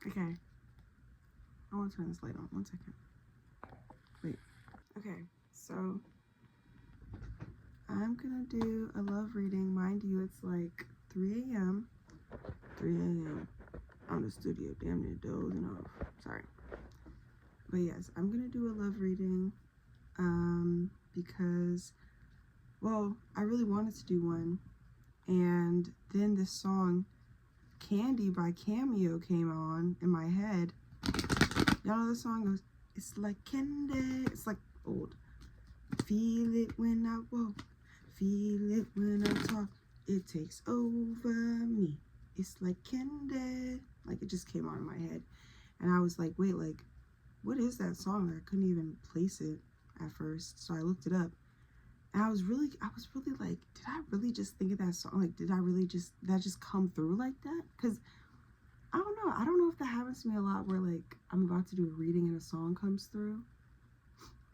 Okay. I want to turn this light on. 1 second. Wait. Okay. So I'm gonna do a love reading. Mind you, it's like 3 a.m. 3 a.m. I'm in the studio, damn near dozing off. Sorry. But yes, I'm gonna do a love reading. Because, well, I really wanted to do one. And then this song, Candy by Cameo, came on in my head. Y'all know the song goes, it's like candy. It's like old. Feel it when I walk. Feel it when I talk. It takes over me. It's like candy. Like, it just came on in my head. And I was like, wait, like, what is that song? I couldn't even place it at first. So I looked it up. And I was really like, did I really just think of that song? Like, did I really just come through like that? Because I don't know if that happens to me a lot where, like, I'm about to do a reading and a song comes through.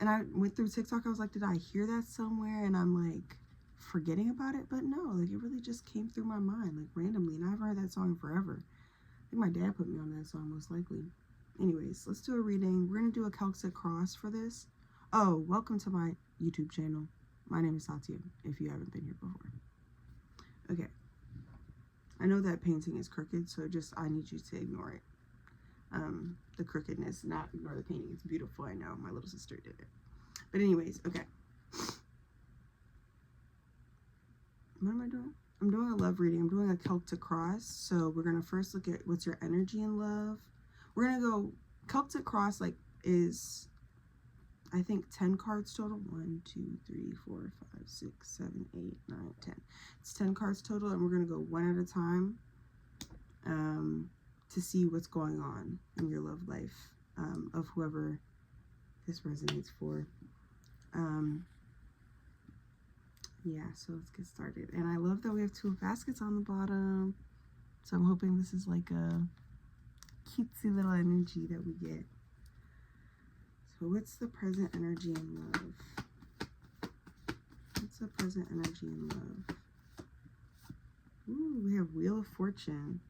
And I went through TikTok. I was like, did I hear that somewhere? And I'm like forgetting about it. But no, like, it really just came through my mind, like, randomly. And I haven't heard that song in forever. I think my dad put me on that song, most likely. Anyways, let's do a reading. We're going to do a Celtic cross for this. Oh, welcome to my YouTube channel. My name is Satiyaa, if you haven't been here before. Okay. I know that painting is crooked, so I need you to ignore it. The crookedness, not ignore the painting. It's beautiful, I know. My little sister did it. But anyways, okay. What am I doing? I'm doing a love reading. I'm doing a Celtic cross. So we're going to first look at what's your energy in love. We're going to go, Celtic cross, like, is, I think, 10 cards total. 1, 2, 3, 4, 5, 6, 7, 8, 9, 10. It's 10 cards total, and we're going to go one at a time to see what's going on in your love life of whoever this resonates for. Yeah, so let's get started. And I love that we have 2 baskets on the bottom. So I'm hoping this is like a cutesy little energy that we get. So what's the present energy in love? What's the present energy in love? Ooh, we have Wheel of Fortune.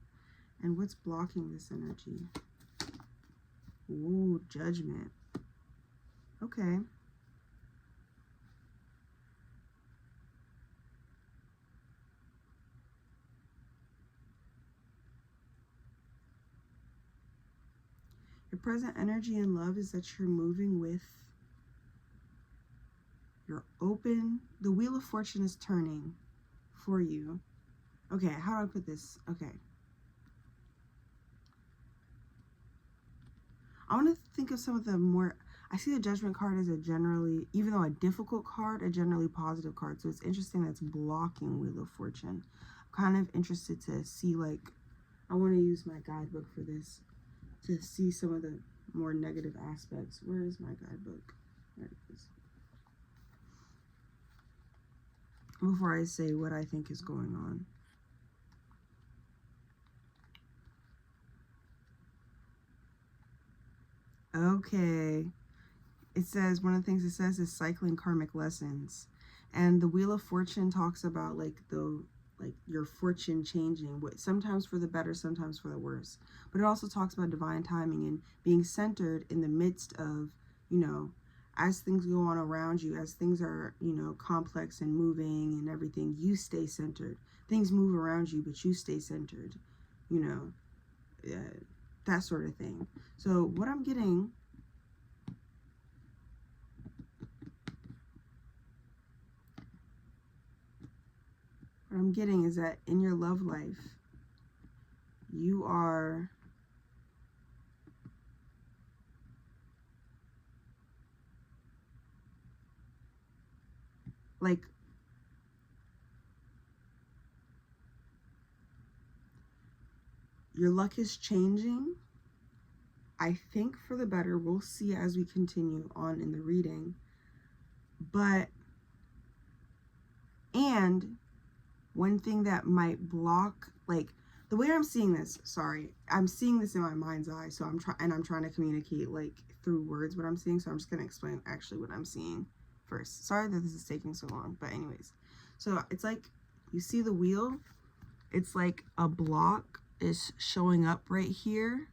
And what's blocking this energy? Ooh, Judgment. Okay. Your present energy in love is that you're moving with, you're open. The Wheel of Fortune is turning for you. Okay, how do I put this? Okay. I want to think of some of the more, I see the Judgment card as a generally, even though a difficult card, a generally positive card. So it's interesting that's blocking Wheel of Fortune. I'm kind of interested to see, like, I want to use my guidebook for this to see some of the more negative aspects. Where is my guidebook? There it is. Before I say what I think is going on. Okay. It says, one of the things it says is cycling karmic lessons. And the Wheel of Fortune talks about, like, your fortune changing, sometimes for the better, sometimes for the worse. But it also talks about divine timing and being centered in the midst of, you know, as things go on around you, as things are, you know, complex and moving and everything, you stay centered. Things move around you, but you stay centered, you know, that sort of thing. So what I'm getting, is that in your love life, you are like, your luck is changing, I think, for the better. We'll see as we continue on in the reading. But, and one thing that might block, like, the way I'm seeing this, sorry, I'm seeing this in my mind's eye, so I'm trying to communicate, like, through words what I'm seeing, so I'm just going to explain actually what I'm seeing first. Sorry that this is taking so long, but anyways. So it's like, you see the wheel? It's like a block is showing up right here,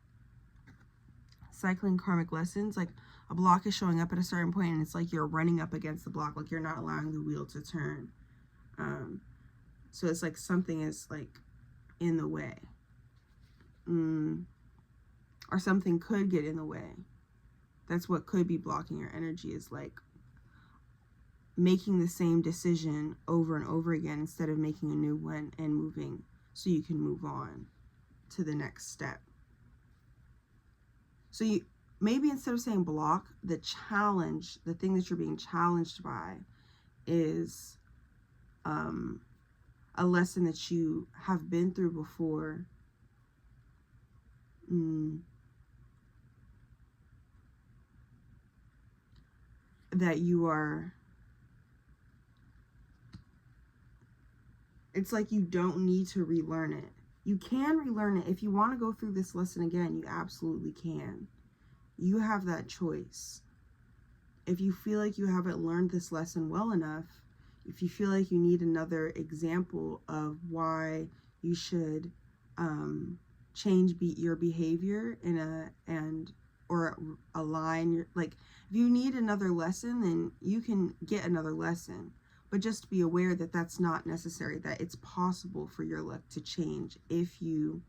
cycling karmic lessons, like a block is showing up at a certain point and it's like you're running up against the block, like you're not allowing the wheel to turn. So it's like something is like in the way. Or something could get in the way. That's what could be blocking your energy, is like making the same decision over and over again instead of making a new one and moving so you can move on to the next step. So you maybe, instead of saying block, the challenge, the thing that you're being challenged by is a lesson that you have been through before. That you are, it's like you don't need to relearn it. You can relearn it. If you want to go through this lesson again, you absolutely can. You have that choice. If you feel like you haven't learned this lesson well enough, if you feel like you need another example of why you should change your behavior or align your, like, if you need another lesson, then you can get another lesson. But just be aware that that's not necessary, that it's possible for your luck to change if you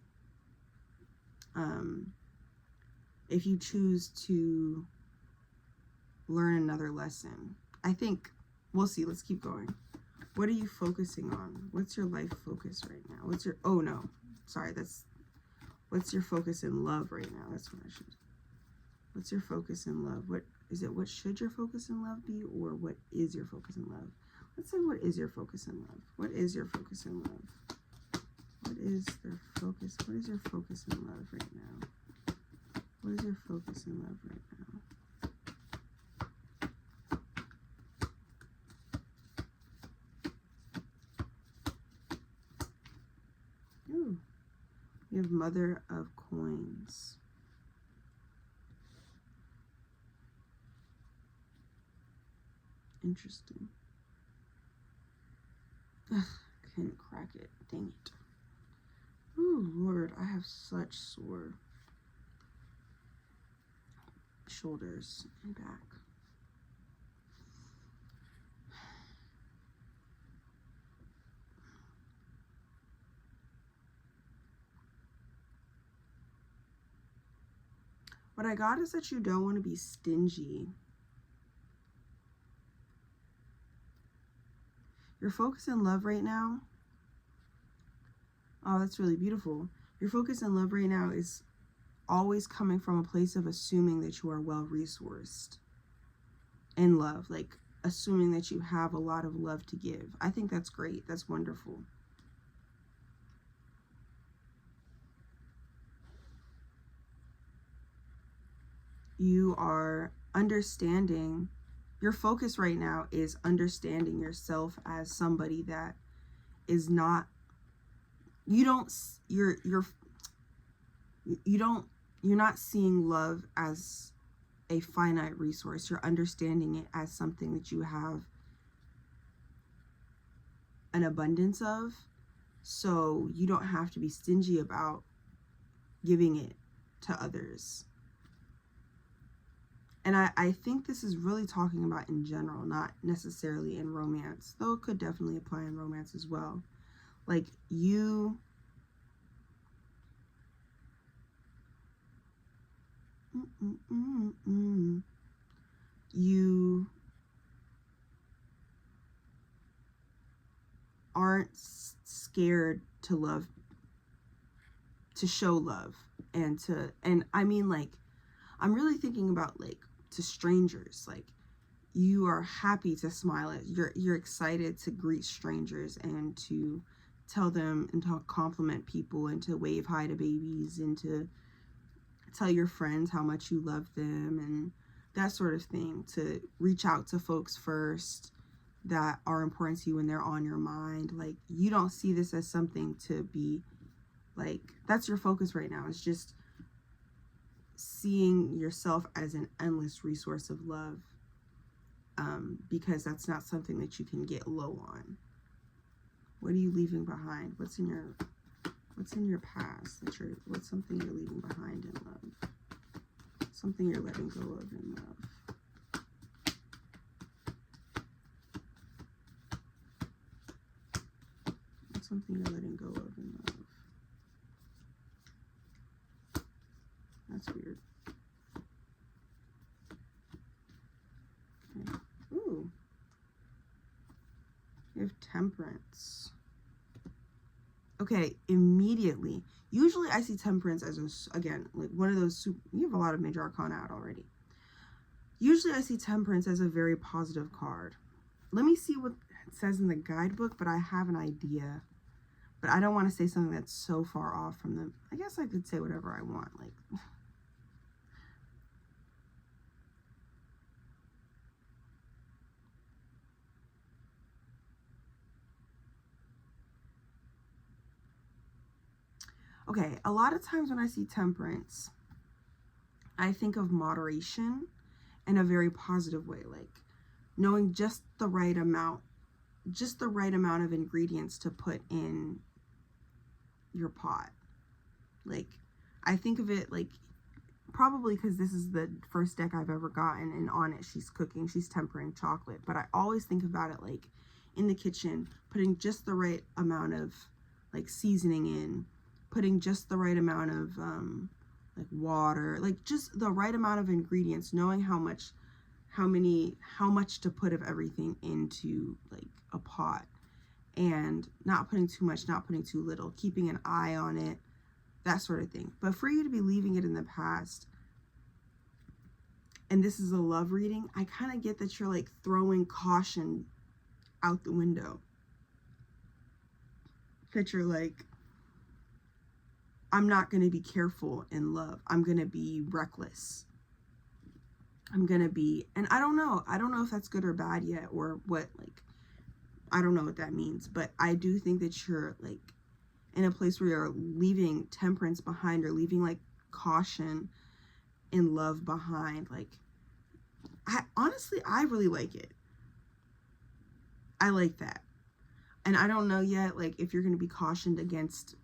choose to learn another lesson. I think, we'll see, let's keep going. What are you focusing on? What's your life focus right now? What's your, oh no, sorry, what's your focus in love right now? That's what I should, what's your focus in love? What is it? What should your focus in love be? Or what is your focus in love? Let's say, what is your focus in love? What is your focus in love? What is their focus? What is your focus in love right now? What is your focus in love right now? Ooh. You have Mother of Coins. Interesting. Ugh, couldn't crack it. Dang it. Oh, Lord, I have such sore shoulders and back. What I got is that you don't want to be stingy. Your focus in love right now, oh, that's really beautiful. Your focus in love right now is always coming from a place of assuming that you are well-resourced in love, like assuming that you have a lot of love to give. I think that's great. That's wonderful. You are understanding. Your focus right now is understanding yourself as somebody that is not, you're not seeing love as a finite resource. You're understanding it as something that you have an abundance of. So you don't have to be stingy about giving it to others. And I think this is really talking about in general, not necessarily in romance, though it could definitely apply in romance as well. Like you aren't scared to love, to show love, and I mean, like, I'm really thinking about, like, to strangers. Like, you are happy to smile at, you're excited to greet strangers and to tell them and to compliment people and to wave hi to babies and to tell your friends how much you love them and that sort of thing, to reach out to folks first that are important to you when they're on your mind. Like, you don't see this as something to be, like, that's your focus right now. It's just seeing yourself as an endless resource of love, because that's not something that you can get low on. What are you leaving behind? What's in your past what's something you're leaving behind in love? Something you're letting go of in love. What's something you're letting go of in love? That's weird. Okay. Ooh. You have Temperance. Okay, immediately. Usually I see Temperance as, again, like one of those you have a lot of major arcana out already. Usually I see Temperance as a very positive card. Let me see what it says in the guidebook, but I have an idea. But I don't want to say something that's so far off from them. I guess I could say whatever I want. Like, okay, a lot of times when I see Temperance, I think of moderation in a very positive way, like knowing just the right amount of ingredients to put in your pot. Like, I think of it like, probably because this is the first deck I've ever gotten, and on it she's cooking, she's tempering chocolate, but I always think about it like in the kitchen, putting just the right amount of like seasoning in, putting just the right amount of like water, like just the right amount of ingredients, knowing how much to put of everything into like a pot, and not putting too much, not putting too little, keeping an eye on it, that sort of thing. But for you to be leaving it in the past, and this is a love reading, I kind of get that you're like throwing caution out the window. That you're like, I'm not going to be careful in love. I'm going to be reckless. I'm going to be, and I don't know if that's good or bad yet, or what, like, I don't know what that means, but I do think that you're like in a place where you're leaving Temperance behind, or leaving like caution in love behind. Like, I really like it. I like that. And I don't know yet, like, if you're going to be cautioned against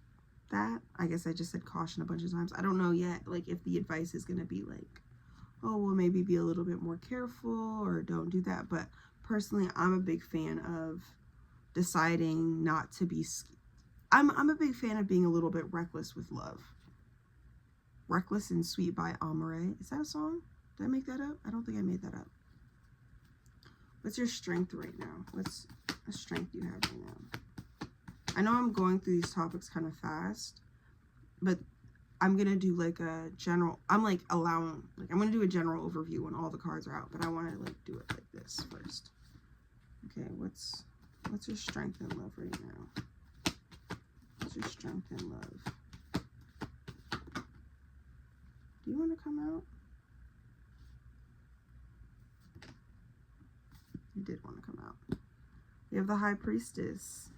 that. I guess I just said caution a bunch of times. I don't know yet, like, if the advice is going to be like, oh, well, maybe be a little bit more careful, or don't do that. But personally, I'm a big fan of deciding not to be, I'm a big fan of being a little bit reckless with love. Reckless and Sweet by Amore. Is that a song? Did I make that up? I don't think I made that up. What's your strength right now? What's a strength you have right now? I know I'm going through these topics kind of fast, but I'm going to do like a general, I'm going to do a general overview when all the cards are out, but I want to like do it like this first. Okay, what's your strength in love right now? What's your strength in love? Do you want to come out? You did want to come out. You have the High Priestess.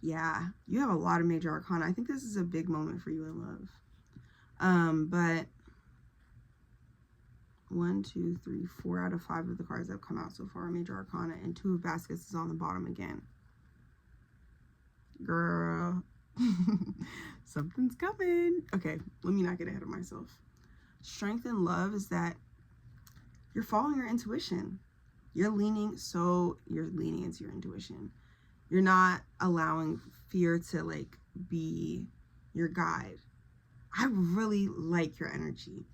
Yeah, you have a lot of major arcana. I think this is a big moment for you in love. But 1, 2, 3, 4 out of 5 of the cards that have come out so far are major arcana, and 2 of Baskets is on the bottom again. Girl, something's coming. Okay, let me not get ahead of myself. Strength in love is that you're following your intuition. You're leaning into your intuition. You're not allowing fear to like be your guide. I really like your energy.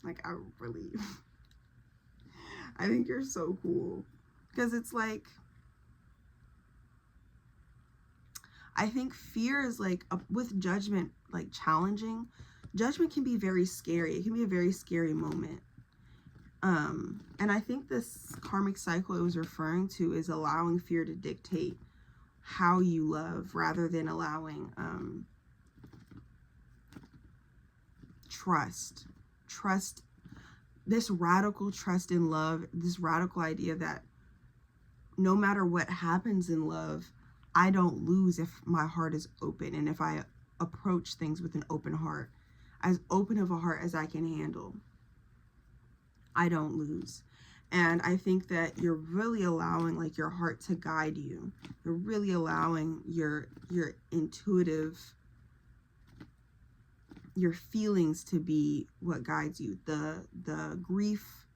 Like, I think you're so cool, because it's like, I think fear is like, with judgment, like challenging, judgment can be very scary. It can be a very scary moment. And I think this karmic cycle it was referring to is allowing fear to dictate how you love, rather than allowing trust, this radical trust in love, this radical idea that no matter what happens in love, I don't lose if my heart is open, and if I approach things with an open heart, as open of a heart as I can handle, I don't lose. And I think that you're really allowing like your heart to guide you. You're really allowing your intuitive, your feelings to be what guides you. The grief,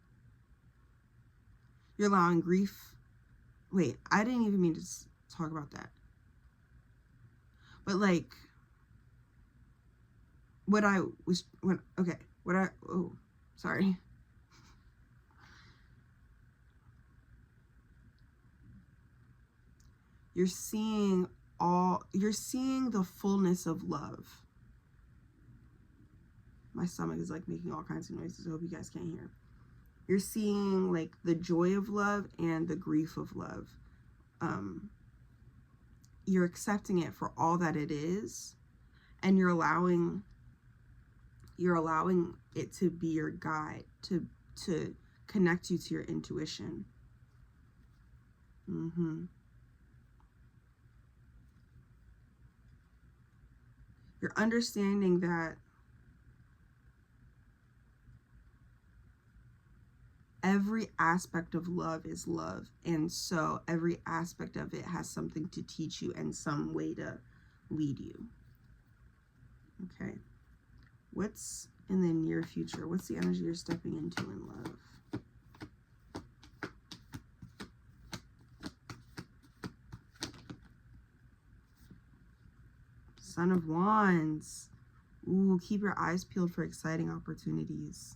you're allowing grief. Wait, I didn't even mean to talk about that. But like, sorry. You're seeing the fullness of love. My stomach is like making all kinds of noises. I hope you guys can't hear. You're seeing like the joy of love and the grief of love. You're accepting it for all that it is, and you're allowing it to be your guide, to connect you to your intuition. You're understanding that every aspect of love is love, and so every aspect of it has something to teach you and some way to lead you. Okay, what's in the near future? What's the energy you're stepping into in love? Son of Wands. Ooh, keep your eyes peeled for exciting opportunities.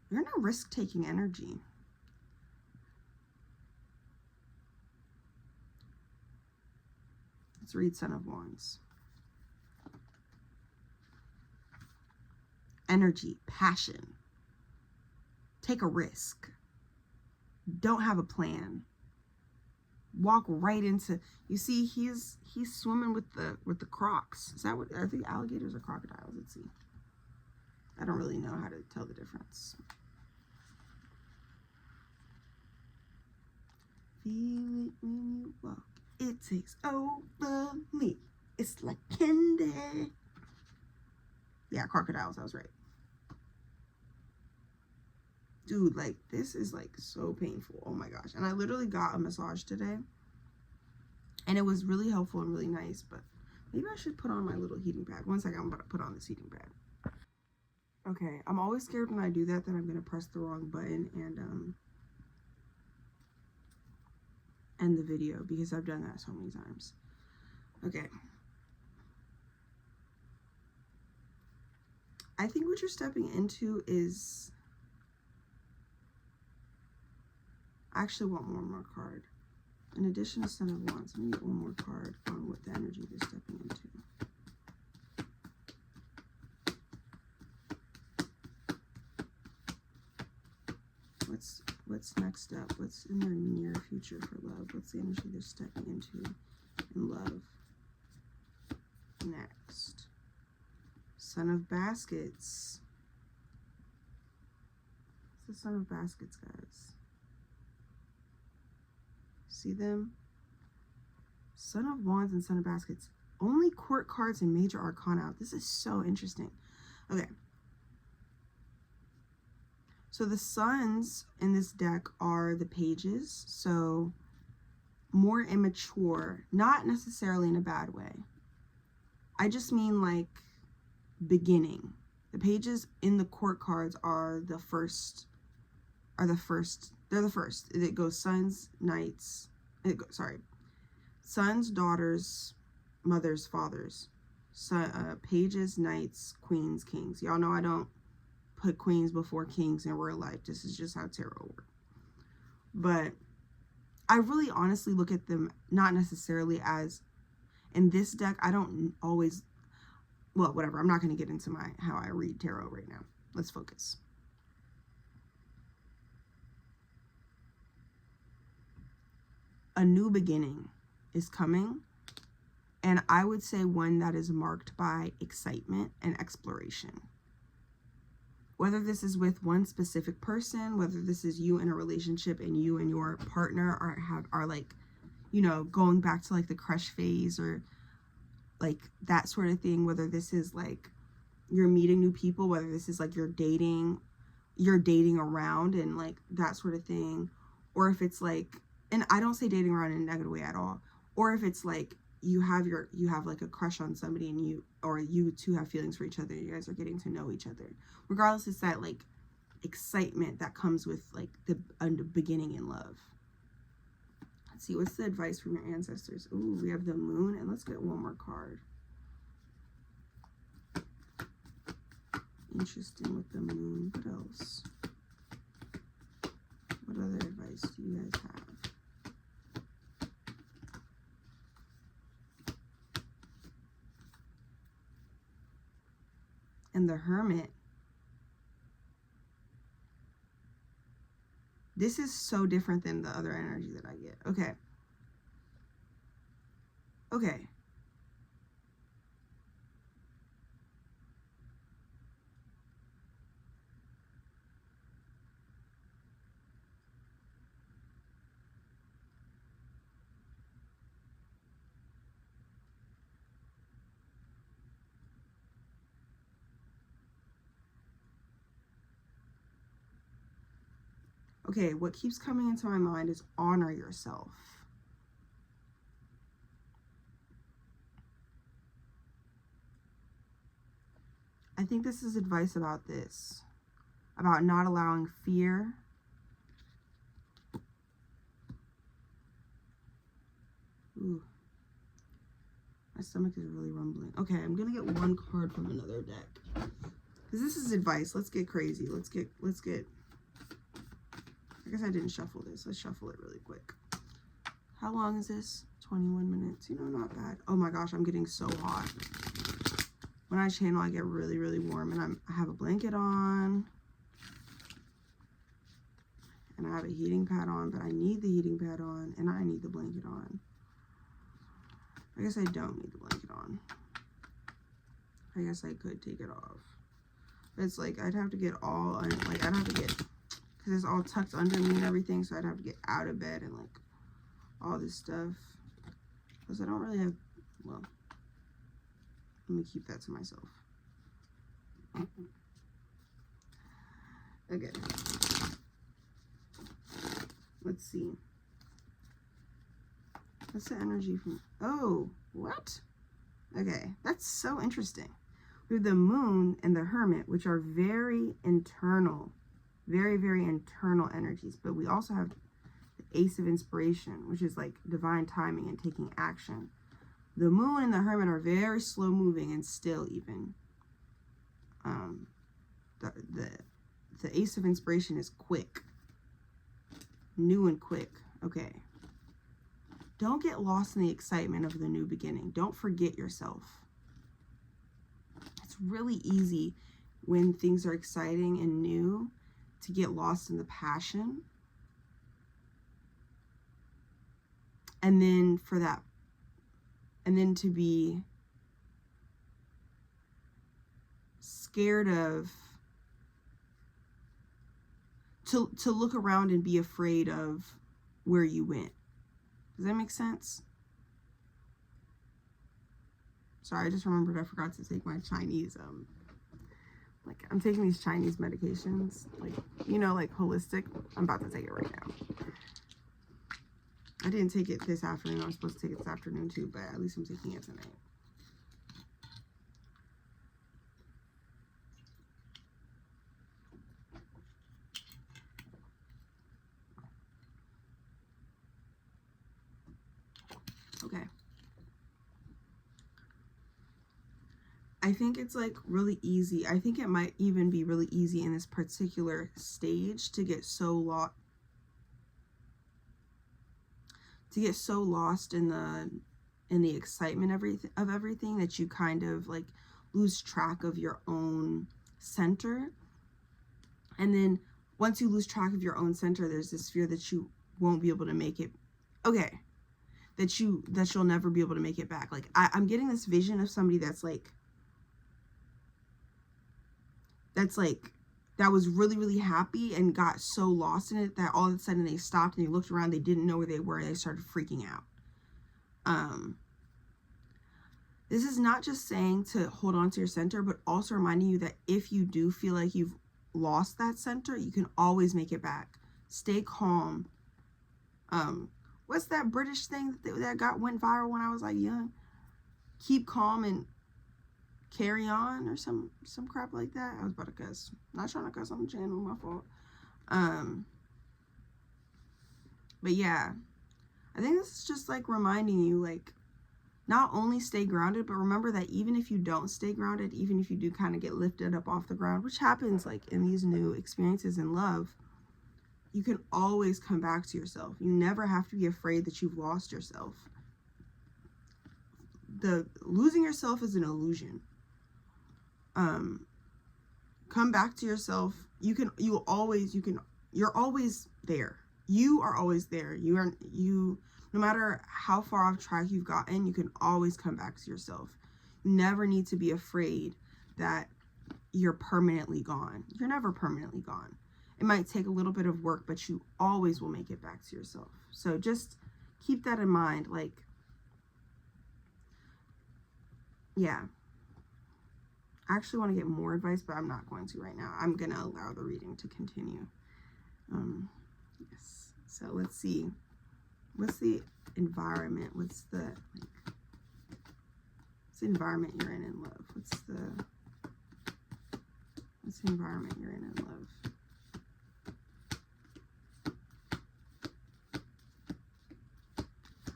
You're in a risk-taking energy. Let's read Son of Wands. Energy, passion. Take a risk. Don't have a plan. Walk right into, you see, he's swimming with the crocs. Is that what, are they alligators or crocodiles? Let's see. I don't really know how to tell the difference. Feel it when you walk. It takes over me. It's like candy. Yeah, crocodiles, I was right. Dude, like, this is like so painful. Oh my gosh. And I literally got a massage today, and it was really helpful and really nice, but maybe I should put on my little heating pad. One second, I'm about to put on this heating pad. Okay, I'm always scared when I do that I'm gonna press the wrong button and end the video, because I've done that so many times. Okay. I think what you're stepping into is, I actually want one more card. In addition to Son of Wands, let me get one more card on what the energy they're stepping into. What's next up? What's in their near future for love? What's the energy they're stepping into in love? Next. Son of Baskets. What's the Son of Baskets, guys? See them? Son of Wands and Son of Baskets. Only court cards and major arcana. This is so interesting. Okay. So the sons in this deck are the pages. So more immature. Not necessarily in a bad way. I just mean like beginning. The pages in the court cards are the first. They're the first. It goes sons, knights. Sons, daughters, mothers, fathers. Pages, knights, queens, kings. Y'all know I don't put queens before kings in real life. This is just how tarot works. But I really honestly look at them not necessarily as, in this deck, I don't always, well, whatever. I'm not going to get into how I read tarot right now. Let's focus. A new beginning is coming, and I would say one that is marked by excitement and exploration. Whether this is with one specific person, whether this is you in a relationship and you and your partner are like, you know, going back to like the crush phase, or like that sort of thing, whether this is like you're meeting new people, whether this is like you're dating around and like that sort of thing, or if it's like, and I don't say dating around in a negative way at all, or if it's like you have like a crush on somebody and you two have feelings for each other, you guys are getting to know each other. Regardless, it's that like excitement that comes with like the beginning in love. Let's see, what's the advice from your ancestors? Ooh, we have the moon, and let's get one more card. Interesting with the moon. What else? What other advice do you guys have? And the Hermit. This is so different than the other energy that I get. Okay. Okay. Okay, what keeps coming into my mind is honor yourself. I think this is advice about this, about not allowing fear. Ooh, my stomach is really rumbling. Okay, I'm gonna get one card from another deck, because this is advice. Let's get crazy. Let's get. I guess I didn't shuffle this. Let's shuffle it really quick. How long is this? 21 minutes. You know, not bad. Oh my gosh, I'm getting so hot. When I channel, I get really, really warm, and I have a blanket on, and I have a heating pad on, but I need the heating pad on, and I need the blanket on. I guess I don't need the blanket on. I guess I could take it off. But it's like, I'd have to get all, like, I'd have to get, because it's all tucked under me and everything, so I'd have to get out of bed and, like, all this stuff. Because I don't really have, well, let me keep that to myself. Okay. Let's see. What's the energy from, oh, what? Okay, that's so interesting. We have the moon and the hermit, which are very internal, very, very internal energies. But we also have the ace of inspiration, which is like divine timing and taking action. The moon and the hermit are very slow moving and still even. The ace of inspiration is quick. New and quick. Okay. Don't get lost in the excitement of the new beginning. Don't forget yourself. It's really easy when things are exciting and new to get lost in the passion. And then to be scared of, to look around and be afraid of where you went. Does that make sense? Sorry, I just remembered I forgot to take my Chinese, like, I'm taking these Chinese medications, like, you know, like holistic. I'm about to take it right now. I didn't take it this afternoon. I was supposed to take it this afternoon too, but at least I'm taking it tonight. Okay. I think it's like really easy. I think it might even be really easy in this particular stage to get so lost. In the excitement of everything that you kind of like lose track of your own center. And then once you lose track of your own center, there's this fear that you won't be able to make it. Okay. That you'll never be able to make it back. Like I'm getting this vision of somebody that was really, really happy and got so lost in it that all of a sudden they stopped and they looked around, they didn't know where they were, and they started freaking out. This is not just saying to hold on to your center, but also reminding you that if you do feel like you've lost that center, you can always make it back. Stay calm. What's that British thing that went viral when I was like young? Keep calm and carry on, or some crap like that. I was about to cuss. Not trying to cuss on the channel, my fault. But yeah, I think this is just like reminding you, like, not only stay grounded, but remember that even if you don't stay grounded, even if you do kind of get lifted up off the ground, which happens like in these new experiences in love, you can always come back to yourself. You never have to be afraid that you've lost yourself. The losing yourself is an illusion. Come back to yourself. You're always there. You are always there. No matter how far off track you've gotten, you can always come back to yourself. You never need to be afraid that you're permanently gone. You're never permanently gone. It might take a little bit of work, but you always will make it back to yourself. So just keep that in mind. Like, yeah. I actually want to get more advice, but I'm not going to right now. I'm going to allow the reading to continue. Yes. So let's see. What's the environment? What's the environment you're in love? What's the environment you're in love?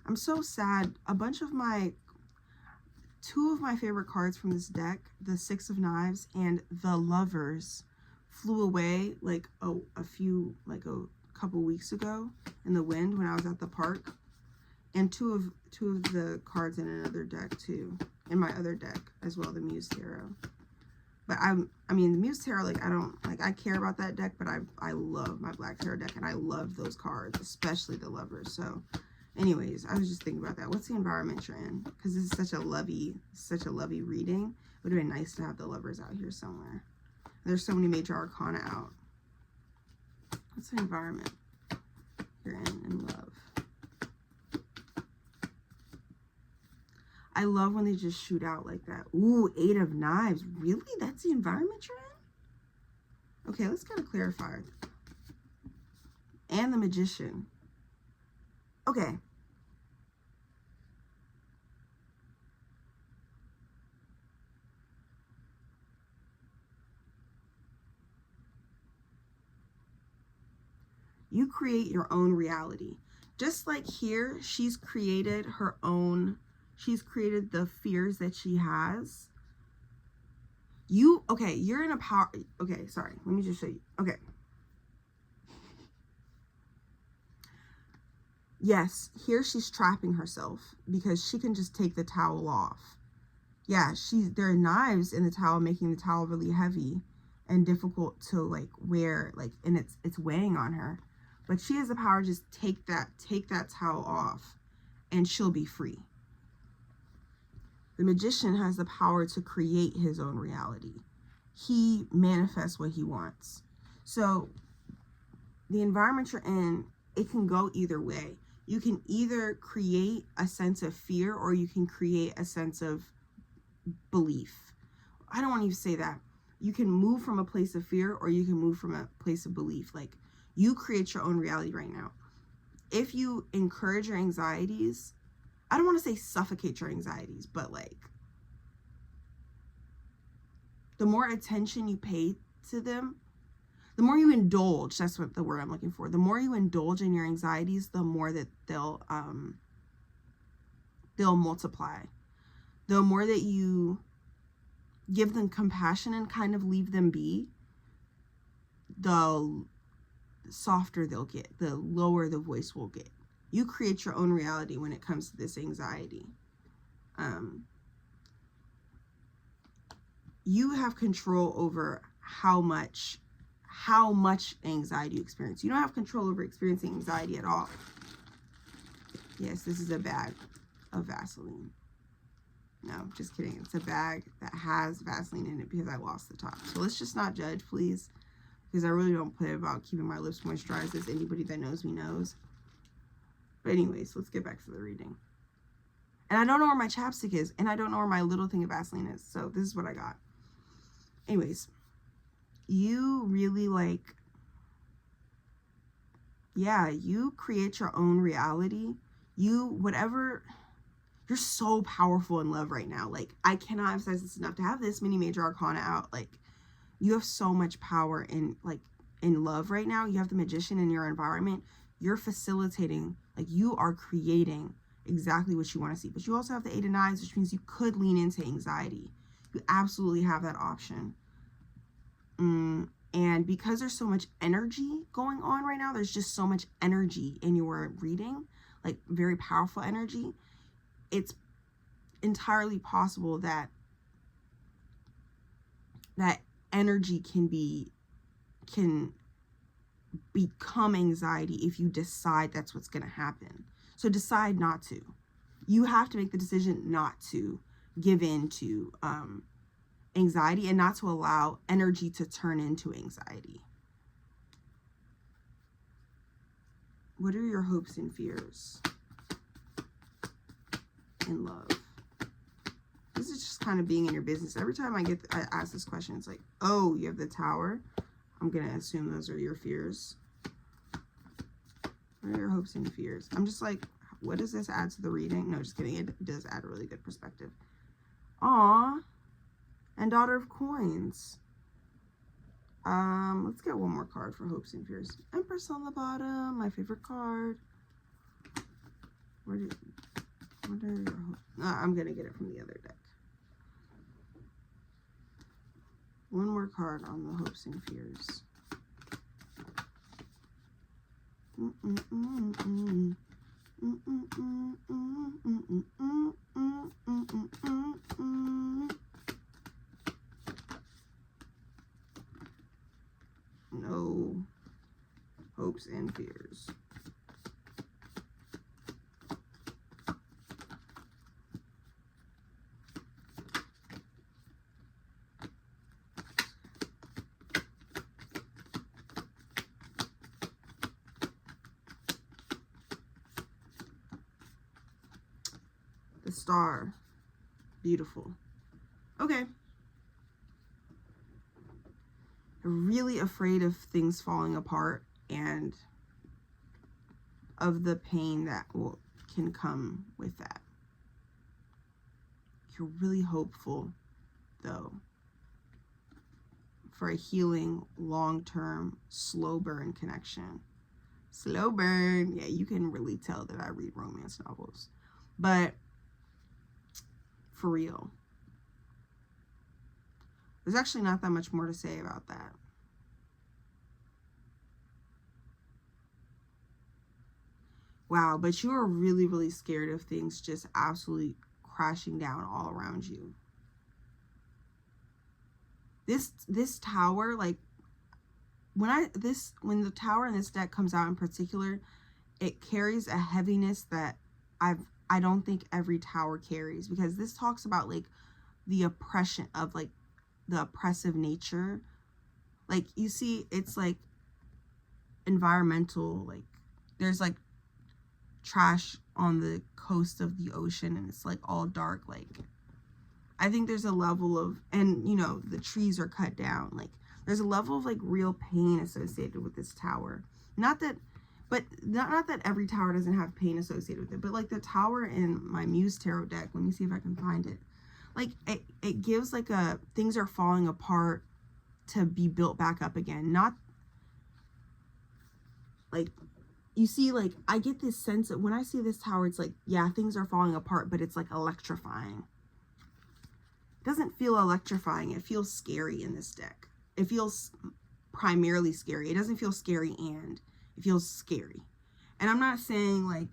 I'm so sad. Two of my favorite cards from this deck, the Six of Knives and the Lovers, flew away like a couple weeks ago in the wind when I was at the park. And two of the cards in another deck too, in my other deck as well, the Muse Tarot. But I mean the Muse Tarot, like, I care about that deck, but I love my Black Tarot deck, and I love those cards, especially the Lovers. So anyways, I was just thinking about that. What's the environment you're in? Because this is such a lovey reading. It would have been nice to have the Lovers out here somewhere. There's so many major arcana out. What's the environment you're in love? I love when they just shoot out like that. Ooh, Eight of Knives. Really? That's the environment you're in? Okay, let's kind of clarify. And the Magician. Okay. You create your own reality. Just like here, she's created her own, she's created the fears that she has. You're in a power, okay, sorry, let me just show you. Okay. Yes, here she's trapping herself because she can just take the towel off. Yeah, there are knives in the towel, making the towel really heavy and difficult to like wear, like, and it's weighing on her. But she has the power to just take that towel off and she'll be free. The Magician has the power to create his own reality. He manifests what he wants. So the environment you're in, it can go either way. You can either create a sense of fear or you can create a sense of belief. I don't want to even say that. You can move from a place of fear or you can move from a place of belief. Like, you create your own reality right now. If you encourage your anxieties, I don't want to say suffocate your anxieties, but like, the more attention you pay to them, the more you indulge, that's what the word I'm looking for. The more you indulge in your anxieties, the more that they'll multiply. The more that you give them compassion and kind of leave them be, the softer they'll get, the lower the voice will get. You create your own reality when it comes to this anxiety. You have control over how much anxiety you experience. You don't have control over experiencing anxiety at all. Yes, this is a bag of Vaseline. No, just kidding. It's a bag that has Vaseline in it because I lost the top. So let's just not judge, please. Because I really don't play about keeping my lips moisturized, as anybody that knows me knows. But anyways, let's get back to the reading. And I don't know where my chapstick is. And I don't know where my little thing of Vaseline is. So this is what I got. Anyways, you really like, yeah, you create your own reality. You're so powerful in love right now. Like, I cannot emphasize this enough. To have this many major arcana out, like, you have so much power in love right now. You have the Magician in your environment. You're facilitating, like, you are creating exactly what you want to see. But you also have the Eight of Knives, which means you could lean into anxiety. You absolutely have that option. And because there's so much energy going on right now, there's just so much energy in your reading, like very powerful energy. It's entirely possible that that energy can become anxiety if you decide that's what's going to happen. So decide not to. You have to make the decision not to give in to anxiety and not to allow energy to turn into anxiety. What are your hopes and fears in love? This is just kind of being in your business. Every time I ask this question, it's like, oh, you have the Tower. I'm going to assume those are your fears. What are your hopes and fears? I'm just like, what does this add to the reading? No, just kidding. It does add a really good perspective. Aw. And Daughter of Coins. Let's get one more card for hopes and fears. Empress on the bottom, my favorite card. What are your hopes? I'm gonna get it from the other deck. One more card on the hopes and fears. No hopes and fears. The Star. Beautiful. Okay. Really afraid of things falling apart and of the pain that can come with that. You're really hopeful, though, for a healing, long-term, slow burn connection. Slow burn. Yeah, you can really tell that I read romance novels. But for real. There's actually not that much more to say about that. Wow, but you are really, really scared of things just absolutely crashing down all around you. This Tower, like, when the Tower in this deck comes out in particular, it carries a heaviness that I don't think every Tower carries, because this talks about, like, the oppression of, like, the oppressive nature. Like, you see, it's like environmental, like, there's like trash on the coast of the ocean and it's like all dark. Like, I think there's a level of, and you know, the trees are cut down, like there's a level of like real pain associated with this Tower. Not that every Tower doesn't have pain associated with it, but like the Tower in my Muse Tarot deck, let me see if I can find it. Like, it gives like things are falling apart to be built back up again. Not like, you see, like, I get this sense that when I see this Tower, it's like, yeah, things are falling apart, but it's like electrifying. It doesn't feel electrifying. It feels scary in this deck. It feels primarily scary. It doesn't feel scary, and it feels scary. And I'm not saying like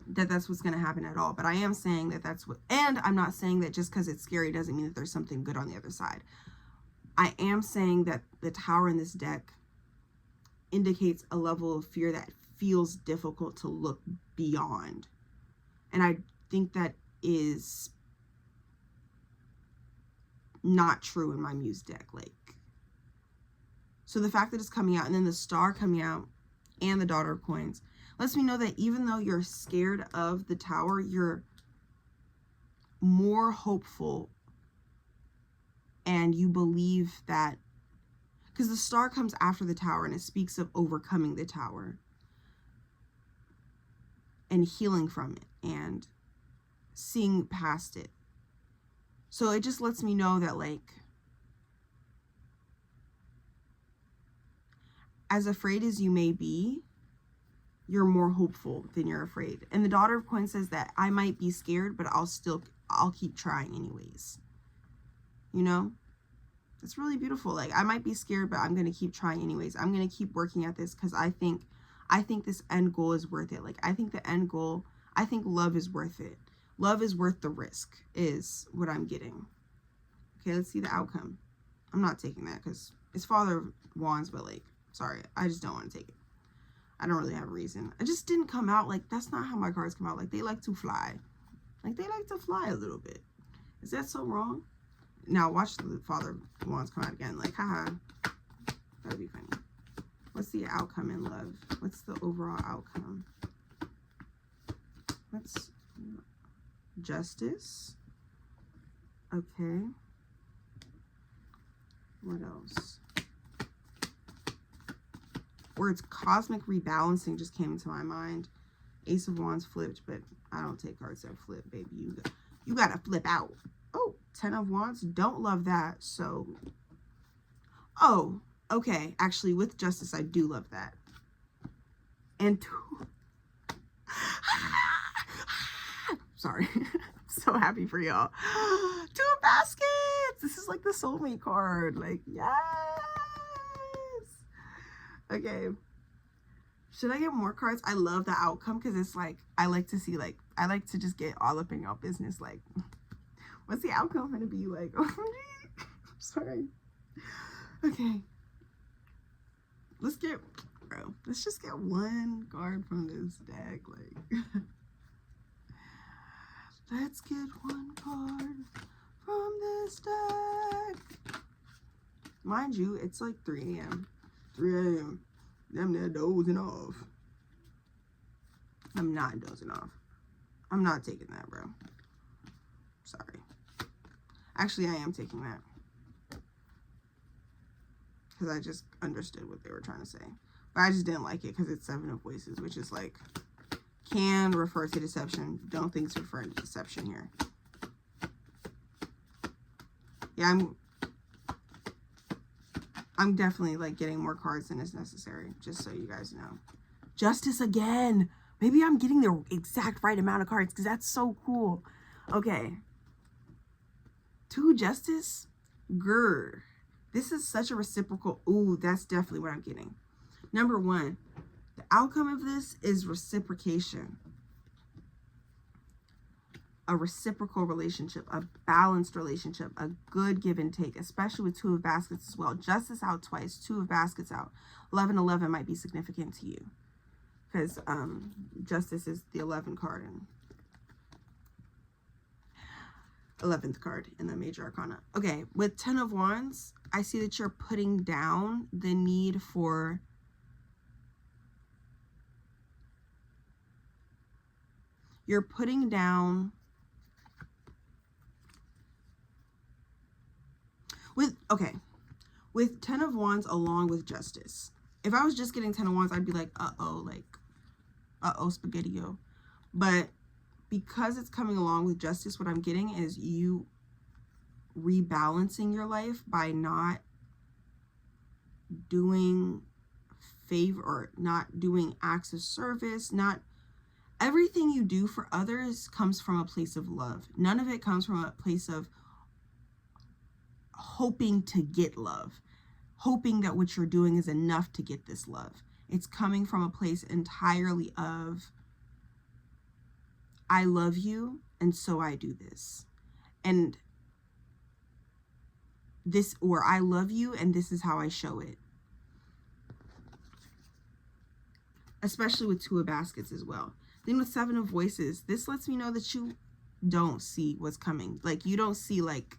that's what's going to happen at all, but I am saying that that's what, and I'm not saying that just because it's scary doesn't mean that there's something good on the other side. I am saying that the Tower in this deck indicates a level of fear that feels difficult to look beyond. And I think that is not true in my Muse deck. Like, so the fact that it's coming out and then the Star coming out and the Daughter of Coins lets me know that even though you're scared of the Tower, you're more hopeful, and you believe that, because the star comes after the tower and it speaks of overcoming the tower and healing from it and seeing past it. So it just lets me know that, like, as afraid as you may be, you're more hopeful than you're afraid. And the Daughter of Coins says that I might be scared, but I'll keep trying anyways. You know? It's really beautiful. Like, I might be scared, but I'm going to keep trying anyways. I'm going to keep working at this because I think this end goal is worth it. Like, I think the end goal, I think love is worth it. Love is worth the risk, is what I'm getting. Okay, let's see the outcome. I'm not taking that because it's Father of Wands, but, like, sorry, I just don't want to take it. I don't really have a reason. It just didn't come out. Like, that's not how my cards come out. Like, they like to fly. Like, they like to fly a little bit. Is that so wrong? Now, watch the Father of Wands come out again. Like, haha. That'd be funny. What's the outcome in love? What's the overall outcome? What's Justice? Okay. What else? Words cosmic rebalancing just came into my mind. Ace of Wands flipped, but I don't take cards that flip, baby. You gotta flip out. Oh, 10 of Wands. Don't love that. So, oh, okay. Actually, with Justice, I do love that. And sorry. I'm so happy for y'all. 2 of Baskets. This is like the soulmate card. Like, yes. Okay. Should I get more cards? I love the outcome because it's like, I like to see, like, I like to just get all up in y'all business. Like, what's the outcome going to be? Like, oh, sorry. Okay. Let's just get one card from this deck. Like, let's get one card from this deck. Mind you, it's like 3 a.m. 3 a.m. Them there dozing off. I'm not dozing off. I'm not taking that, bro. Sorry. Actually, I am taking that. Because I just understood what they were trying to say. But I just didn't like it because it's 7 of Voices, which is like, can refer to deception. Don't think it's referring to deception here. Yeah, I'm definitely, like, getting more cards than is necessary, just so you guys know. Justice again. Maybe I'm getting the exact right amount of cards, because that's so cool. Okay. 2 Justice. Grr. This is such a reciprocal. Ooh, that's definitely what I'm getting. Number 1, the outcome of this is reciprocation. A reciprocal relationship, a balanced relationship, a good give and take, especially with 2 of Baskets as well. Justice out twice, 2 of Baskets out. 11-11 might be significant to you because Justice is the 11th card and 11th card in the Major Arcana. Okay, with 10 of Wands, I see that you're putting down the need for with 10 of Wands along with Justice. If I was just getting 10 of Wands, I'd be like, uh-oh, spaghetti-o. But because it's coming along with Justice, what I'm getting is you rebalancing your life by not doing favor or not doing acts of service. Not everything you do for others comes from a place of love. None of it comes from a place of hoping to get love, hoping that what you're doing is enough to get this love. It's coming from a place entirely of, I love you, and so I do this. And this, or I love you, and this is how I show it. Especially with 2 of Baskets as well. Then with 7 of Voices, this lets me know that you don't see what's coming. Like, you don't see, like,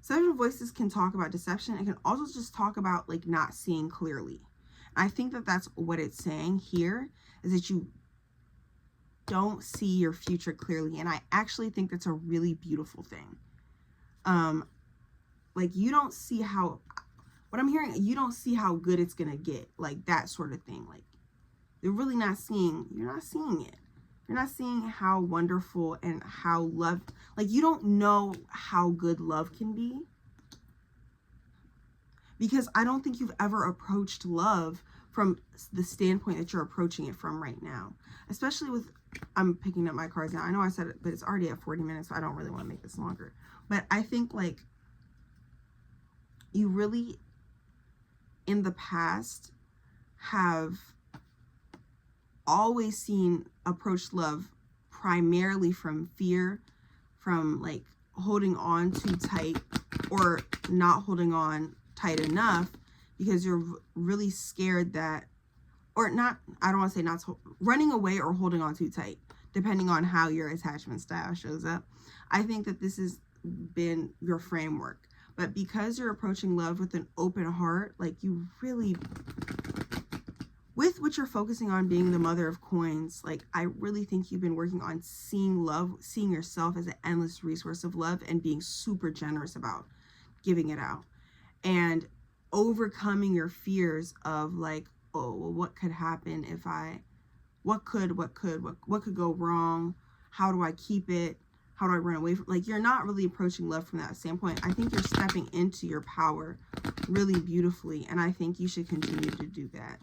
7 of Voices can talk about deception. It can also just talk about, like, not seeing clearly. I think that that's what it's saying here, is that don't see your future clearly. And I actually think that's a really beautiful thing. Like, you don't see how, what I'm hearing, you don't see how good it's gonna get, like that sort of thing. Like, you're really not seeing, you're not seeing it. You're not seeing how wonderful and how love, like, you don't know how good love can be. Because I don't think you've ever approached love from the standpoint that you're approaching it from right now. Especially with, I'm picking up my cards now. I know I said it, but it's already at 40 minutes, so I don't really want to make this longer. But I think, like, you really, in the past, have always approached love primarily from fear, from, like, holding on too tight or not holding on tight enough because you're really scared that, or not, I don't want to say not, running away or holding on too tight, depending on how your attachment style shows up. I think that this has been your framework. But because you're approaching love with an open heart, like, you really, with what you're focusing on being the mother of coins, like, I really think you've been working on seeing love, seeing yourself as an endless resource of love and being super generous about giving it out. And overcoming your fears of, like, oh, well, what could happen if what could go wrong? How do I keep it? How do I run away from, like, you're not really approaching love from that standpoint. I think you're stepping into your power really beautifully, and I think you should continue to do that.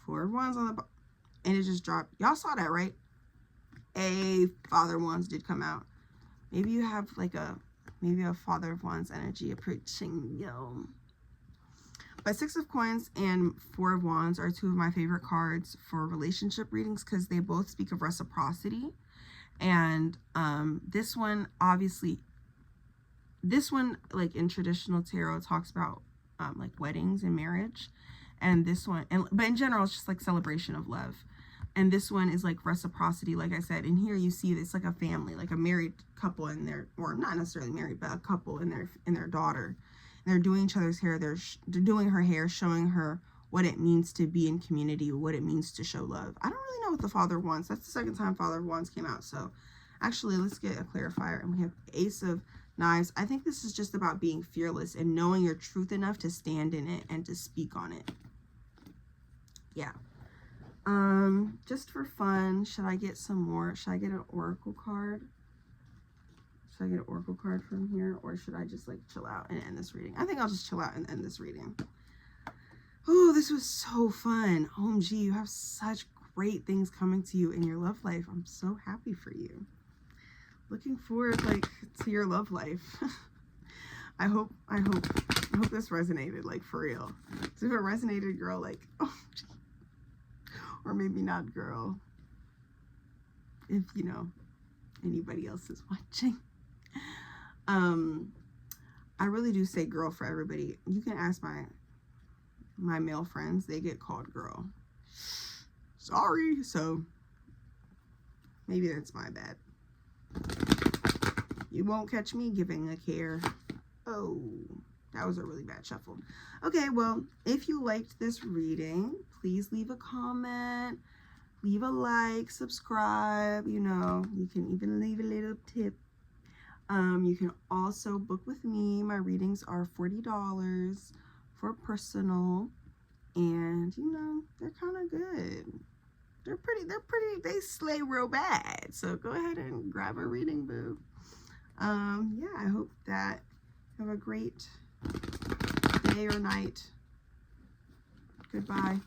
4 of Wands on the bottom, and it just dropped. Y'all saw that, right? A Father of Wands did come out. Maybe you have, like, maybe a Father of Wands energy approaching you. But 6 of Coins and 4 of Wands are 2 of my favorite cards for relationship readings because they both speak of reciprocity. And this one, obviously, like, in traditional tarot, talks about like weddings and marriage. And this one, but in general, it's just like celebration of love. And this one is like reciprocity, like I said. And here you see this, like, a family, like a married couple and their, or not necessarily married, but a couple and their daughter. And they're doing each other's hair. They're doing her hair, showing her what it means to be in community, what it means to show love. I don't really know what the Father of Wands. That's the second time Father of Wands came out. So actually, let's get a clarifier. And we have Ace of Knives. I think this is just about being fearless and knowing your truth enough to stand in it and to speak on it. Yeah. Just for fun, should I get some more? Should I get an oracle card? Should I get an oracle card from here? Or should I just, like, chill out and end this reading? I think I'll just chill out and end this reading. Oh, this was so fun. OMG, you have such great things coming to you in your love life. I'm so happy for you. Looking forward, like, to your love life. I hope this resonated, like, for real. So if it resonated, girl, like, oh, gee. Or maybe not, girl. If, you know, anybody else is watching. I really do say girl for everybody. You can ask my male friends, they get called girl. Sorry. So maybe that's my bad. You won't catch me giving a care. Oh, that was a really bad shuffle. Okay, well, if you liked this reading, please leave a comment, leave a like, subscribe. You know, you can even leave a little tip. You can also book with me. My readings are $40 for personal, and, you know, they're kind of good. They're pretty, they slay real bad. So go ahead and grab a reading, boo. Yeah, I hope that you have a great day or night. Goodbye.